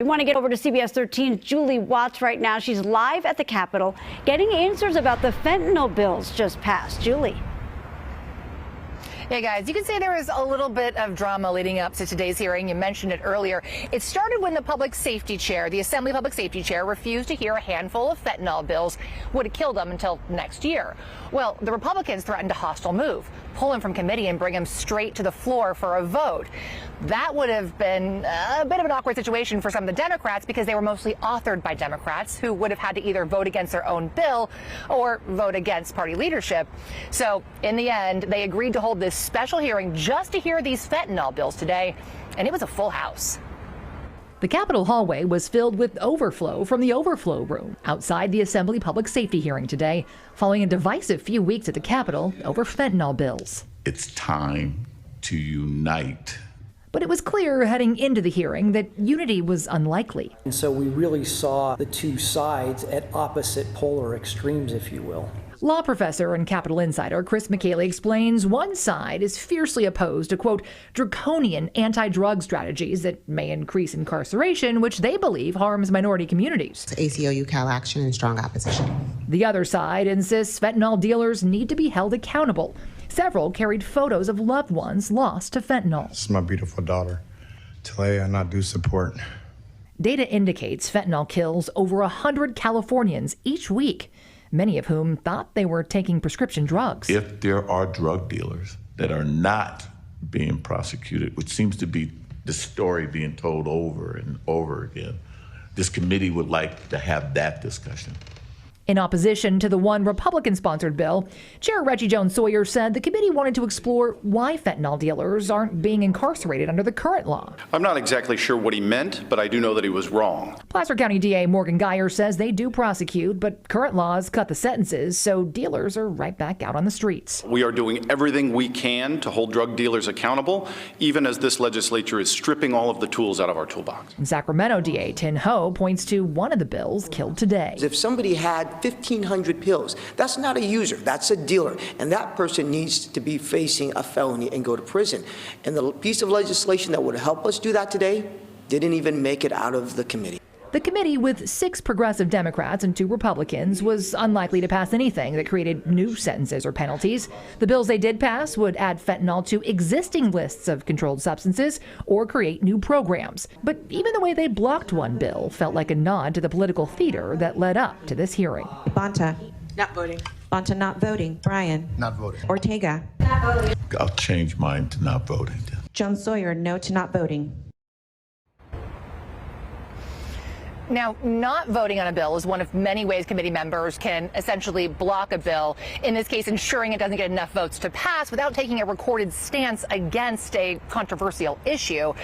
We want to get over to CBS 13's Julie Watts right now. She's live at the Capitol getting answers about the fentanyl bills just passed. Julie. Yeah, guys, you can say there was a little bit of drama leading up to today's hearing. You mentioned it earlier. It started when the public safety chair, the Assembly public safety chair, refused to hear a handful of fentanyl bills would have killed them until next year. Well, the Republicans threatened a hostile move, pull him from committee and bring him straight to the floor for a vote. That would have been a bit of an awkward situation for some of the Democrats because they were mostly authored by Democrats who would have had to either vote against their own bill or vote against party leadership. So in the end, they agreed to hold this special hearing just to hear these fentanyl bills today, and it was a full house. The Capitol hallway was filled with overflow from the overflow room outside the Assembly public safety hearing today, following a divisive few weeks at the Capitol over fentanyl bills. It's time to unite. But it was clear heading into the hearing that unity was unlikely. And so we really saw the two sides at opposite polar extremes, if you will. Law professor and Capitol insider Chris McKaylee explains one side is fiercely opposed to, quote, draconian anti-drug strategies that may increase incarceration, which they believe harms minority communities. ACLU, Cal Action, and strong opposition. The other side insists fentanyl dealers need to be held accountable. Several carried photos of loved ones lost to fentanyl. This is my beautiful daughter, Talia, and I do support. Data indicates fentanyl kills over 100 Californians each week, many of whom thought they were taking prescription drugs. If there are drug dealers that are not being prosecuted, which seems to be the story being told over and over again, this committee would like to have that discussion. In opposition to the one Republican-sponsored bill, Chair Reggie Jones-Sawyer said the committee wanted to explore why fentanyl dealers aren't being incarcerated under the current law. I'm not exactly sure what he meant, but I do know that he was wrong. Placer County DA Morgan Geyer says they do prosecute, but current laws cut the sentences, so dealers are right back out on the streets. We are doing everything we can to hold drug dealers accountable, even as this legislature is stripping all of the tools out of our toolbox. And Sacramento DA Tin Ho points to one of the bills killed today. If somebody had 1,500 pills, that's not a user, that's a dealer, and that person needs to be facing a felony and go to prison. And the piece of legislation that would help us do that today didn't even make it out of the committee. The committee, with 6 progressive Democrats and 2 Republicans, was unlikely to pass anything that created new sentences or penalties. The bills they did pass would add fentanyl to existing lists of controlled substances or create new programs. But even the way they blocked one bill felt like a nod to the political theater that led up to this hearing. Bonta. Not voting. Bonta not voting. Brian. Not voting. Ortega. Not voting. I'll change mine to not voting. Jones-Sawyer, no to not voting. Now, not voting on a bill is one of many ways committee members can essentially block a bill, in this case ensuring it doesn't get enough votes to pass without taking a recorded stance against a controversial issue.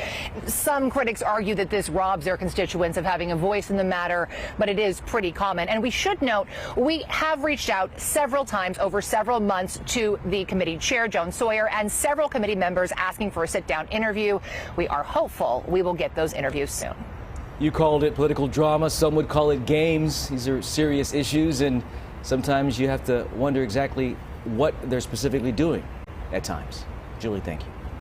Some critics argue that this robs their constituents of having a voice in the matter, but it is pretty common. And we should note, we have reached out several times over several months to the committee chair, Jones-Sawyer, and several committee members asking for a sit-down interview. We are hopeful we will get those interviews soon. You called it political drama. Some would call it games. These are serious issues, and sometimes you have to wonder exactly what they're specifically doing at times. Julie, thank you.